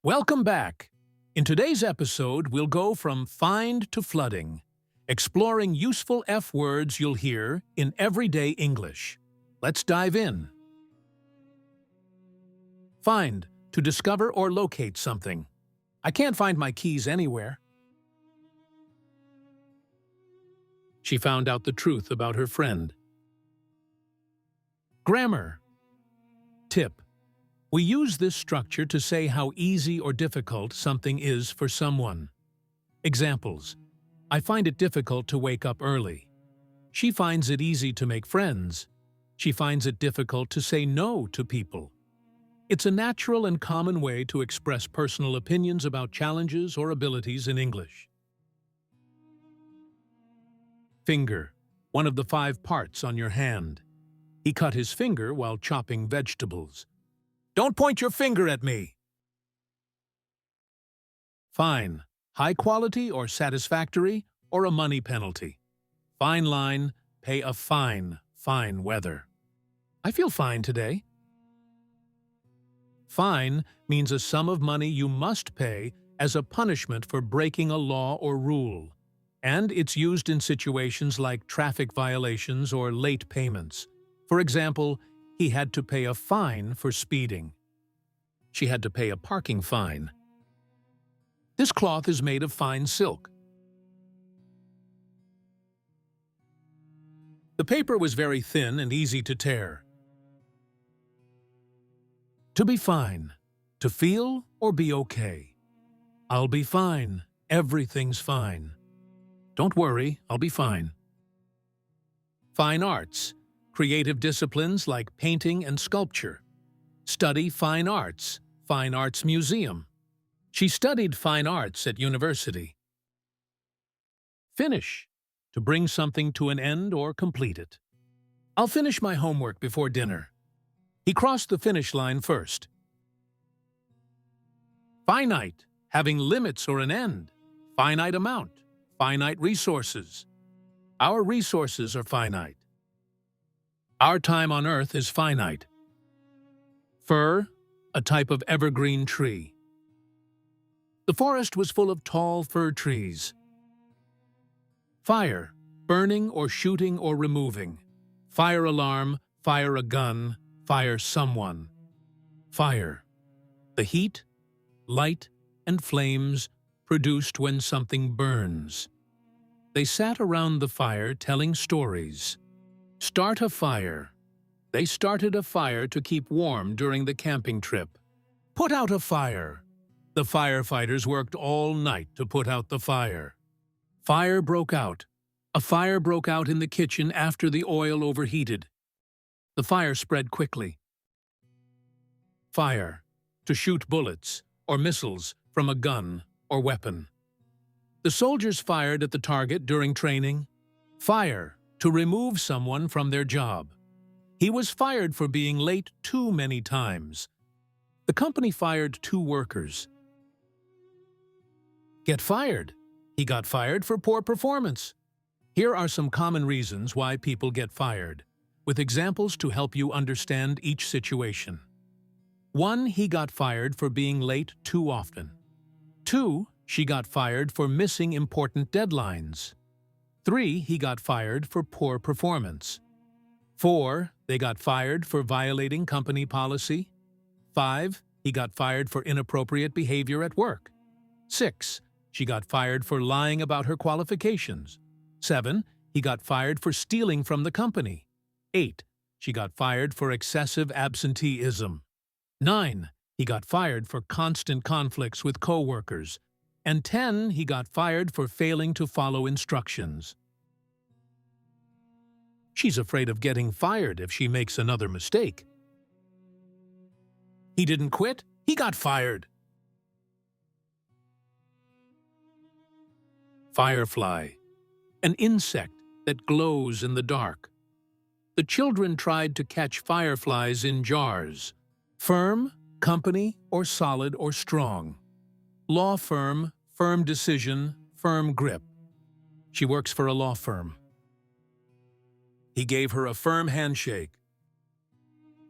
Welcome back. In today's episode, we'll go from find to flooding, exploring useful F words you'll hear in everyday English. Let's dive in. Find, to discover or locate something. I can't find my keys anywhere. She found out the truth about her friend. Grammar. Tip. We use this structure to say how easy or difficult something is for someone. Examples. I find it difficult to wake up early. She finds it easy to make friends. She finds it difficult to say no to people. It's a natural and common way to express personal opinions about challenges or abilities in English. Finger. One of the 5 parts on your hand. He cut his finger while chopping vegetables. Don't point your finger at me. Fine. High quality or satisfactory or a money penalty. Fine line, pay a fine, fine weather. I feel fine today. Fine means a sum of money you must pay as a punishment for breaking a law or rule, and it's used in situations like traffic violations or late payments. For example, he had to pay a fine for speeding. She had to pay a parking fine. This cloth is made of fine silk. The paper was very thin and easy to tear. To be fine. To feel or be okay. I'll be fine. Everything's fine. Don't worry, I'll be fine. Fine arts. Creative disciplines like painting and sculpture. Study fine arts museum. She studied fine arts at university. Finish. To bring something to an end or complete it. I'll finish my homework before dinner. He crossed the finish line first. Finite. Having limits or an end. Finite amount. Finite resources. Our resources are finite. Our time on Earth is finite. Fir, a type of evergreen tree. The forest was full of tall fir trees. Fire, burning or shooting or removing. Fire alarm, fire a gun, fire someone. Fire, the heat, light, and flames produced when something burns. They sat around the fire telling stories. Start a fire. They started a fire to keep warm during the camping trip. Put out a fire. The firefighters worked all night to put out the fire. Fire broke out. A fire broke out in the kitchen after the oil overheated. The fire spread quickly. Fire. To shoot bullets or missiles from a gun or weapon. The soldiers fired at the target during training. Fire. To remove someone from their job. He was fired for being late too many times. The company fired 2 workers. Get fired. He got fired for poor performance. Here are some common reasons why people get fired, with examples to help you understand each situation. 1. He got fired for being late too often. 2. She got fired for missing important deadlines. 3. He got fired for poor performance. 4. They got fired for violating company policy. 5. He got fired for inappropriate behavior at work. 6. She got fired for lying about her qualifications. 7. He got fired for stealing from the company. 8. She got fired for excessive absenteeism. 9. He got fired for constant conflicts with coworkers. And 10. He got fired for failing to follow instructions. She's afraid of getting fired if she makes another mistake. He didn't quit, he got fired. Firefly, an insect that glows in the dark. The children tried to catch fireflies in jars. Firm, company, or solid or strong. Law firm, firm decision, firm grip. She works for a law firm. He gave her a firm handshake.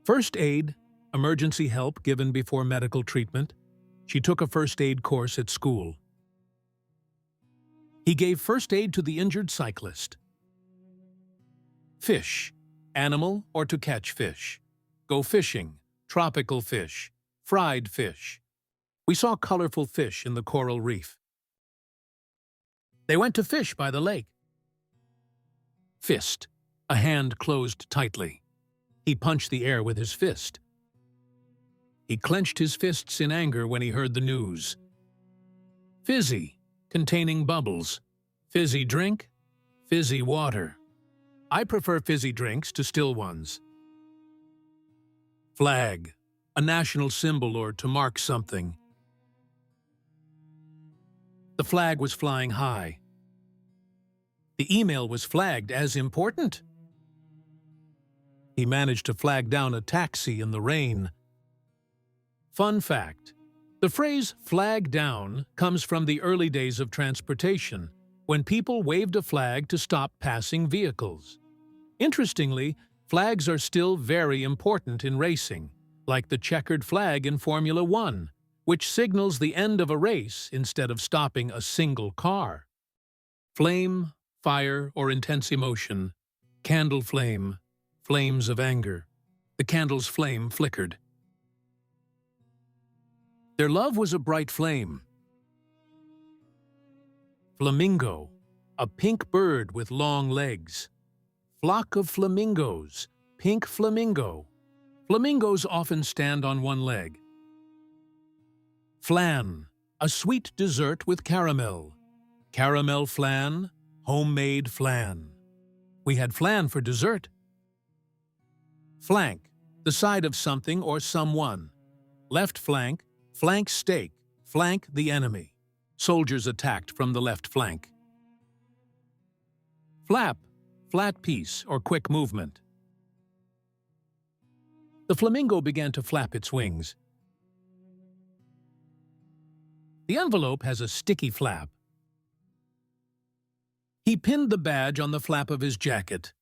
First aid, emergency help given before medical treatment. She took a first aid course at school. He gave first aid to the injured cyclist. Fish, animal or to catch fish. Go fishing, tropical fish, fried fish. We saw colorful fish in the coral reef. They went to fish by the lake. Fist, a hand closed tightly. He punched the air with his fist. He clenched his fists in anger when he heard the news. Fizzy, containing bubbles. Fizzy drink, fizzy water. I prefer fizzy drinks to still ones. Flag, a national symbol or to mark something. The flag was flying high. The email was flagged as important. He managed to flag down a taxi in the rain. Fun fact, the phrase flag down comes from the early days of transportation, when people waved a flag to stop passing vehicles. Interestingly, flags are still very important in racing, like the checkered flag in Formula One, which signals the end of a race instead of stopping a single car. Flame, fire, or intense emotion. Candle flame, flames of anger. The candle's flame flickered. Their love was a bright flame. Flamingo, a pink bird with long legs. Flock of flamingos, pink flamingo. Flamingos often stand on one leg. Flan, a sweet dessert with caramel. Caramel flan, homemade flan. We had flan for dessert. Flank, the side of something or someone. Left flank, flank steak, flank the enemy. Soldiers attacked from the left flank. Flap, flat piece or quick movement. The flamingo began to flap its wings. The envelope has a sticky flap. He pinned the badge on the flap of his jacket.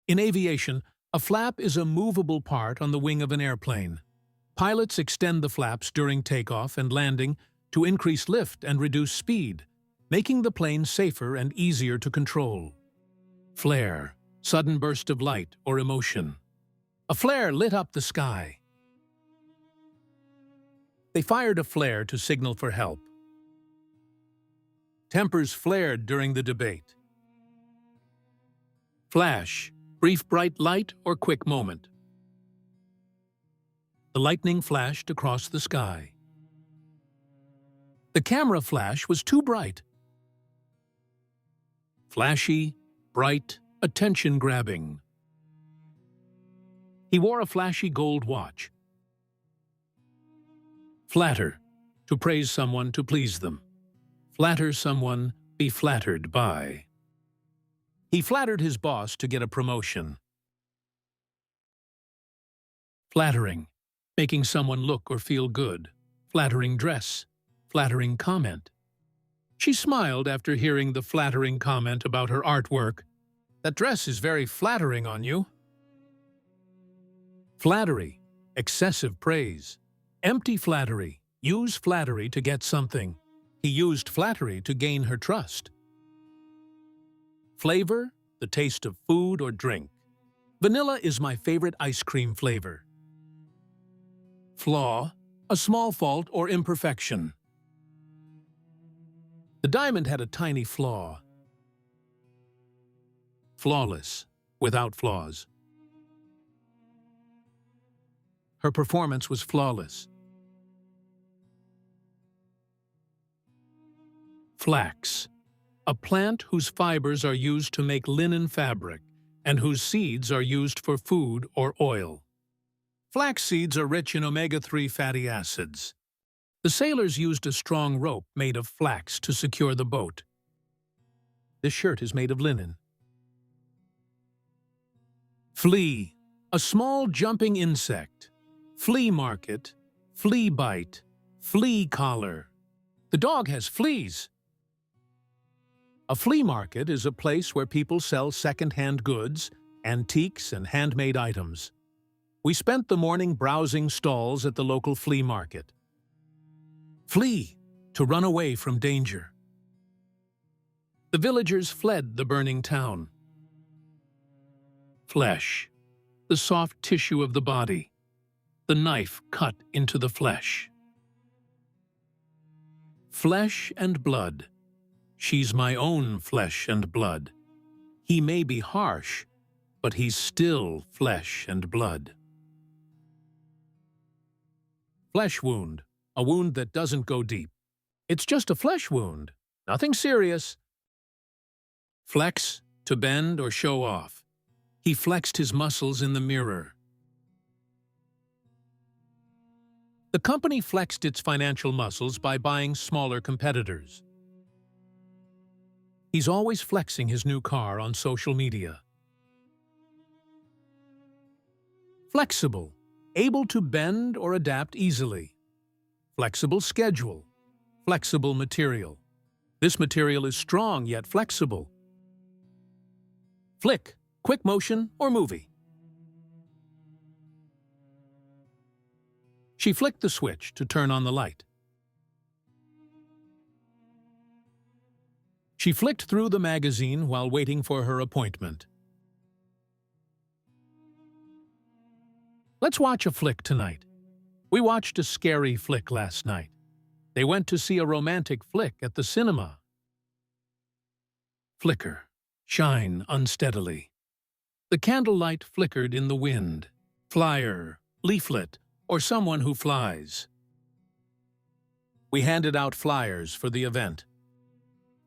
In aviation, a flap is a movable part on the wing of an airplane. Pilots extend the flaps during takeoff and landing to increase lift and reduce speed, making the plane safer and easier to control. Flare, sudden burst of light or emotion. A flare lit up the sky. They fired a flare to signal for help. Tempers flared during the debate. Flash, brief bright light or quick moment. The lightning flashed across the sky. The camera flash was too bright. Flashy, bright, attention-grabbing. He wore a flashy gold watch. Flatter, to praise someone to please them. Flatter someone, be flattered by. He flattered his boss to get a promotion. Flattering, making someone look or feel good. Flattering dress, flattering comment. She smiled after hearing the flattering comment about her artwork. That dress is very flattering on you. Flattery, excessive praise. Empty flattery, use flattery to get something. He used flattery to gain her trust. Flavor, the taste of food or drink. Vanilla is my favorite ice cream flavor. Flaw, a small fault or imperfection. The diamond had a tiny flaw. Flawless, without flaws. Her performance was flawless. Flax, a plant whose fibers are used to make linen fabric and whose seeds are used for food or oil. Flax seeds are rich in omega-3 fatty acids. The sailors used a strong rope made of flax to secure the boat. This shirt is made of linen. Flea, a small jumping insect. Flea market, flea bite, flea collar. The dog has fleas. A flea market is a place where people sell second-hand goods, antiques, and handmade items. We spent the morning browsing stalls at the local flea market. Flee, to run away from danger. The villagers fled the burning town. Flesh, the soft tissue of the body. The knife cut into the flesh. Flesh and blood. She's my own flesh and blood. He may be harsh, but he's still flesh and blood. Flesh wound, a wound that doesn't go deep. It's just a flesh wound, nothing serious. Flex, to bend or show off. He flexed his muscles in the mirror. The company flexed its financial muscles by buying smaller competitors. He's always flexing his new car on social media. Flexible, able to bend or adapt easily. Flexible schedule, flexible material. This material is strong yet flexible. Flick, quick motion or movie. She flicked the switch to turn on the light. She flicked through the magazine while waiting for her appointment. Let's watch a flick tonight. We watched a scary flick last night. They went to see a romantic flick at the cinema. Flicker, shine unsteadily. The candlelight flickered in the wind. Flyer, leaflet, or someone who flies. We handed out flyers for the event.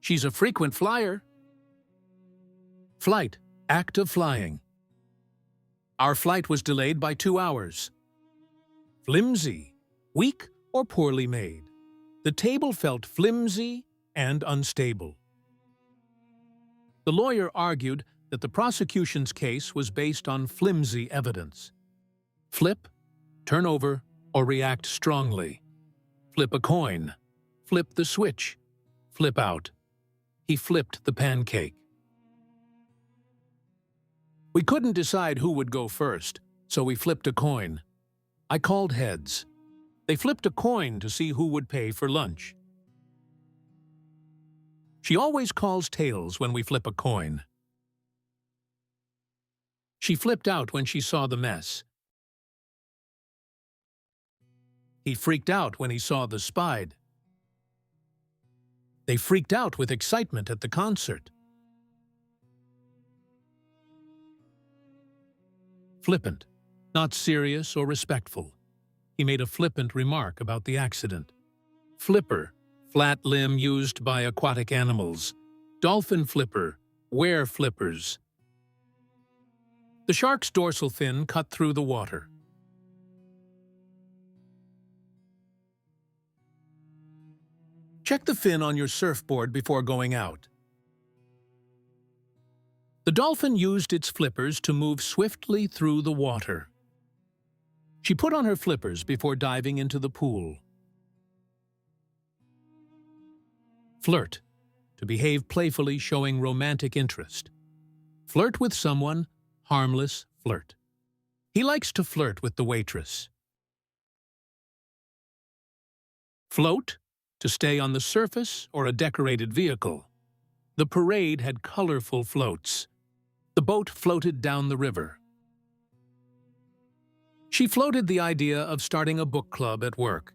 She's a frequent flyer. Flight, act of flying. Our flight was delayed by 2 hours. Flimsy, weak or poorly made. The table felt flimsy and unstable. The lawyer argued that the prosecution's case was based on flimsy evidence. Flip, turn over, or react strongly. Flip a coin. Flip the switch. Flip out. He flipped the pancake. We couldn't decide who would go first, so we flipped a coin. I called heads. They flipped a coin to see who would pay for lunch. She always calls tails when we flip a coin. She flipped out when she saw the mess. He freaked out when he saw the spide. They freaked out with excitement at the concert. Flippant, not serious or respectful. He made a flippant remark about the accident. Flipper, flat limb used by aquatic animals. Dolphin flipper, wear flippers. The shark's dorsal fin cut through the water. Check the fin on your surfboard before going out. The dolphin used its flippers to move swiftly through the water. She put on her flippers before diving into the pool. Flirt, to behave playfully showing romantic interest. Flirt with someone, harmless flirt. He likes to flirt with the waitress. Float, to stay on the surface or a decorated vehicle. The parade had colorful floats. The boat floated down the river. She floated the idea of starting a book club at work.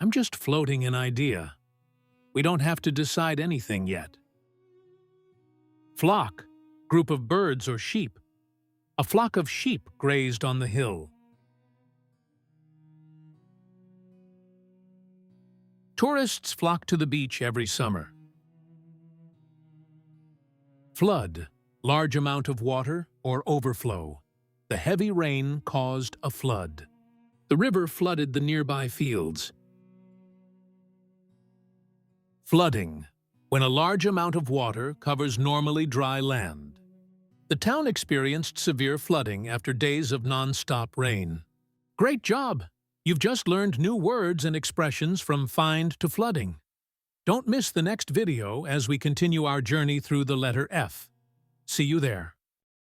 I'm just floating an idea. We don't have to decide anything yet. Flock, group of birds or sheep. A flock of sheep grazed on the hill. Tourists flock to the beach every summer. Flood, large amount of water or overflow. The heavy rain caused a flood. The river flooded the nearby fields. Flooding, when a large amount of water covers normally dry land. The town experienced severe flooding after days of non-stop rain. Great job! You've just learned new words and expressions from find to flooding. Don't miss the next video as we continue our journey through the letter F. See you there.